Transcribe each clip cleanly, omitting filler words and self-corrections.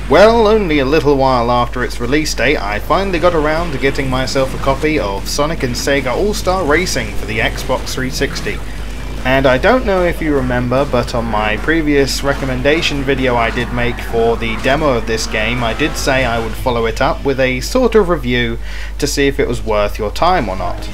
Well, only a little while after its release date, I finally got around to getting myself a copy of Sonic and Sega All-Star Racing for the Xbox 360. And I don't know if you remember, but on my previous recommendation video I did make for the demo of this game, I did say I would follow it up with a sort of review to see if it was worth your time or not.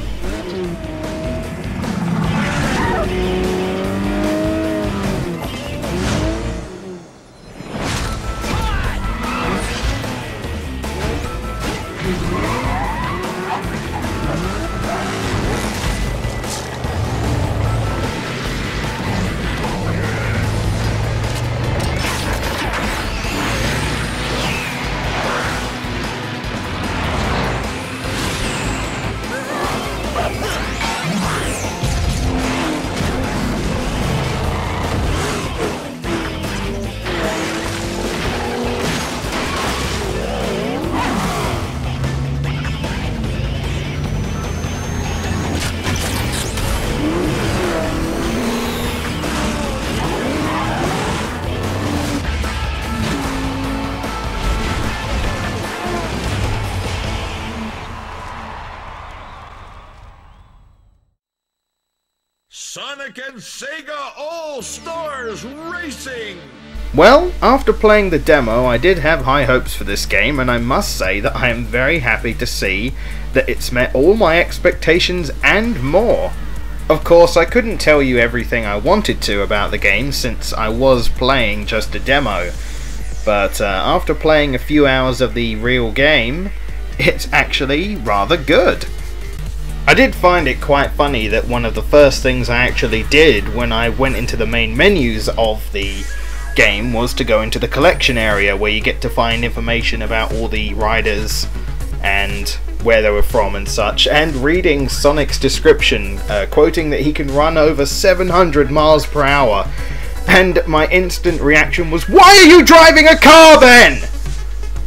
Sonic and Sega All-Stars Racing! Well, after playing the demo, I did have high hopes for this game, and I must say that I am very happy to see that it's met all my expectations and more. Of course, I couldn't tell you everything I wanted to about the game since I was playing just a demo, but after playing a few hours of the real game, it's actually rather good. I did find it quite funny that one of the first things I actually did when I went into the main menus of the game was to go into the collection area where you get to find information about all the riders and where they were from and such, and reading Sonic's description, quoting that he can run over 700 miles per hour, and my instant reaction was, "Why are you driving a car then?"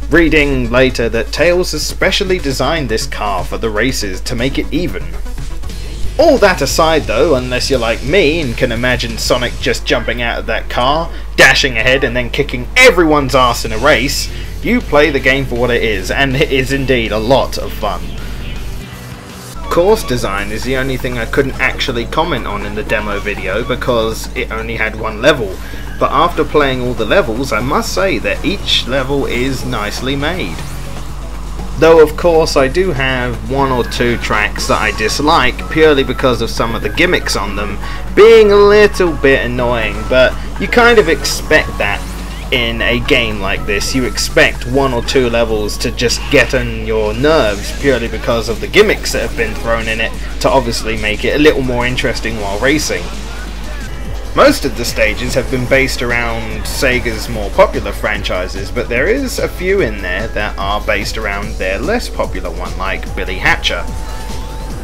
Reading later that Tails has specially designed this car for the races to make it even. All that aside though, unless you're like me and can imagine Sonic just jumping out of that car, dashing ahead and then kicking everyone's ass in a race, you play the game for what it is, and it is indeed a lot of fun. Course design is the only thing I couldn't actually comment on in the demo video because it only had one level. But after playing all the levels, I must say that each level is nicely made. Though of course I do have one or two tracks that I dislike purely because of some of the gimmicks on them being a little bit annoying, but you kind of expect that in a game like this. You expect one or two levels to just get on your nerves purely because of the gimmicks that have been thrown in it to obviously make it a little more interesting while racing. Most of the stages have been based around Sega's more popular franchises, but there is a few in there that are based around their less popular one, like Billy Hatcher.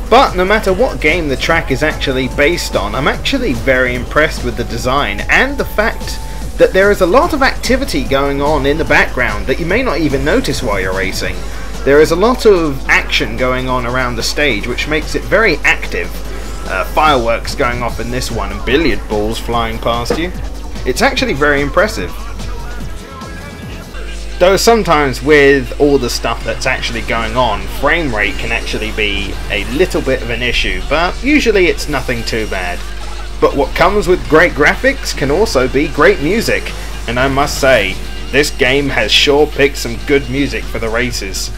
But no matter what game the track is actually based on, I'm actually very impressed with the design and the fact that there is a lot of activity going on in the background that you may not even notice while you're racing. There is a lot of action going on around the stage, which makes it very active. Fireworks going off in this one and billiard balls flying past you. It's actually very impressive. Though sometimes with all the stuff that's actually going on, frame rate can actually be a little bit of an issue, but usually it's nothing too bad. But what comes with great graphics can also be great music, and I must say, this game has sure picked some good music for the races.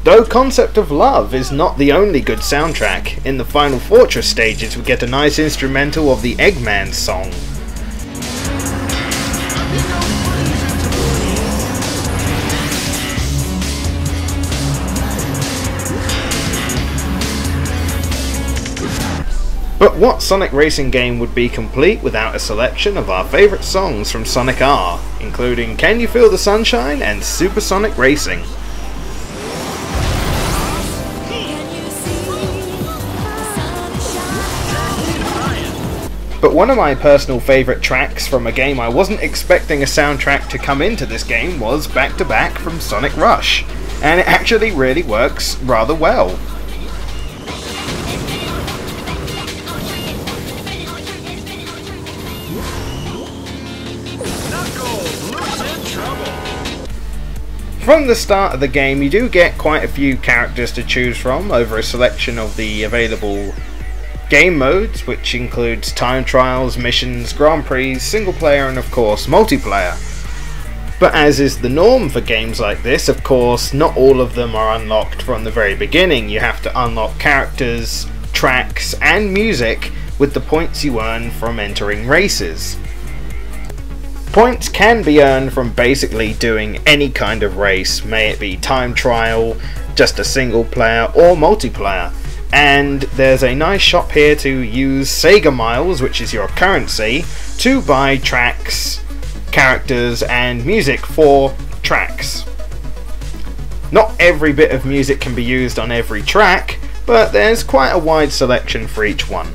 Though Concept of Love is not the only good soundtrack, in the Final Fortress stages we get a nice instrumental of the Eggman song. But what Sonic racing game would be complete without a selection of our favourite songs from Sonic R, including Can You Feel the Sunshine and Supersonic Racing. But one of my personal favourite tracks from a game I wasn't expecting a soundtrack to come into this game was Back to Back from Sonic Rush. and it actually really works rather well. From the start of the game, you do get quite a few characters to choose from over a selection of the available game modes, which includes time trials, missions, Grand Prix, single player, and of course multiplayer. But as is the norm for games like this, of course, not all of them are unlocked from the very beginning. You have to unlock characters, tracks, and music with the points you earn from entering races. Points can be earned from basically doing any kind of race, may it be time trial, just a single player, or multiplayer. And there's a nice shop here to use SEGA miles, which is your currency, to buy tracks, characters, and music for tracks. Not every bit of music can be used on every track, but there's quite a wide selection for each one.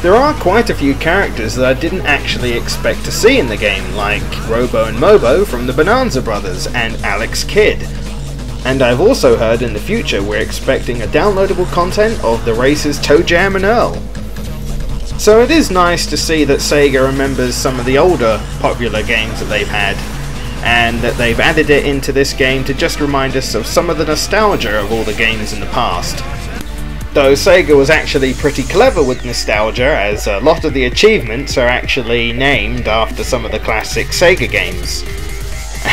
There are quite a few characters that I didn't actually expect to see in the game, like Robo and Mobo from the Bonanza Brothers and Alex Kidd. And I've also heard in the future we're expecting a downloadable content of the races Toe Jam and Earl. So it is nice to see that SEGA remembers some of the older popular games that they've had, and that they've added it into this game to just remind us of some of the nostalgia of all the games in the past. Though SEGA was actually pretty clever with nostalgia, as a lot of the achievements are actually named after some of the classic SEGA games.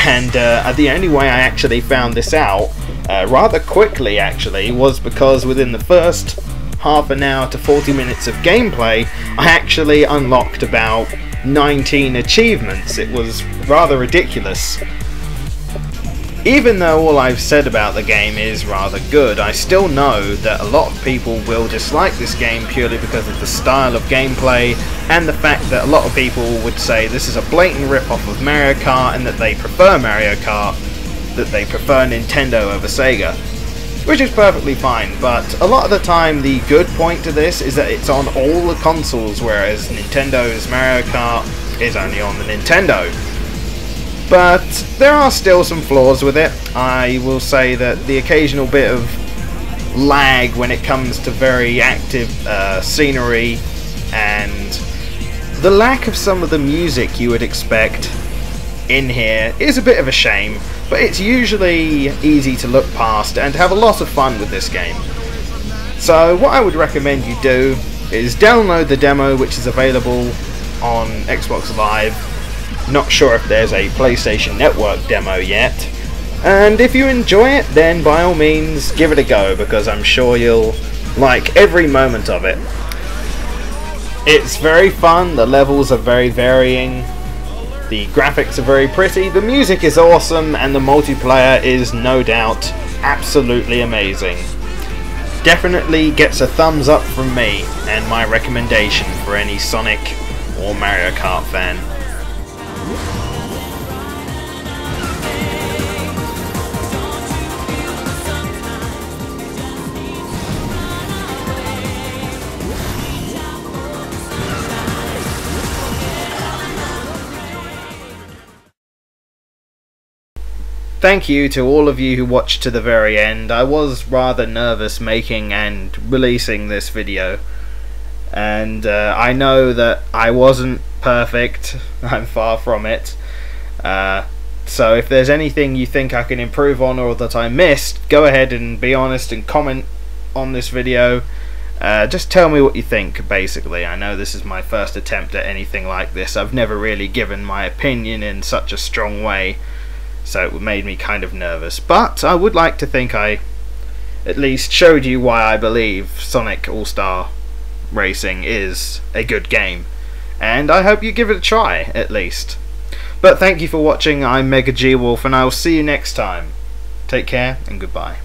And the only way I actually found this out, rather quickly actually, was because within the first half an hour to 40 minutes of gameplay, I actually unlocked about 19 achievements. It was rather ridiculous. Even though all I've said about the game is rather good, I still know that a lot of people will dislike this game purely because of the style of gameplay and the fact that a lot of people would say this is a blatant rip-off of Mario Kart and that they prefer Mario Kart, that they prefer Nintendo over Sega. Which is perfectly fine, but a lot of the time the good point to this is that it's on all the consoles, whereas Nintendo's Mario Kart is only on the Nintendo. But there are still some flaws with it. I will say that the occasional bit of lag when it comes to very active scenery, and the lack of some of the music you would expect in here is a bit of a shame, but it's usually easy to look past and have a lot of fun with this game. So what I would recommend you do is download the demo, which is available on Xbox Live. Not sure if there's a PlayStation Network demo yet, and if you enjoy it, then by all means give it a go, because I'm sure you'll like every moment of it. It's very fun, the levels are very varying, the graphics are very pretty, the music is awesome, and the multiplayer is no doubt absolutely amazing. Definitely gets a thumbs up from me, and my recommendation for any Sonic or Mario Kart fan. Thank you to all of you who watched to the very end. I was rather nervous making and releasing this video, and I know that I wasn't perfect. I'm far from it. So if there's anything you think I can improve on or that I missed, go ahead and be honest and comment on this video. Just tell me what you think, basically. I know this is my first attempt at anything like this. I've never really given my opinion in such a strong way, so it made me kind of nervous. But I would like to think I at least showed you why I believe Sonic All-Star Racing is a good game, and I hope you give it a try, at least. But thank you for watching. I'm Mega G Wolf, and I'll see you next time. Take care, and goodbye.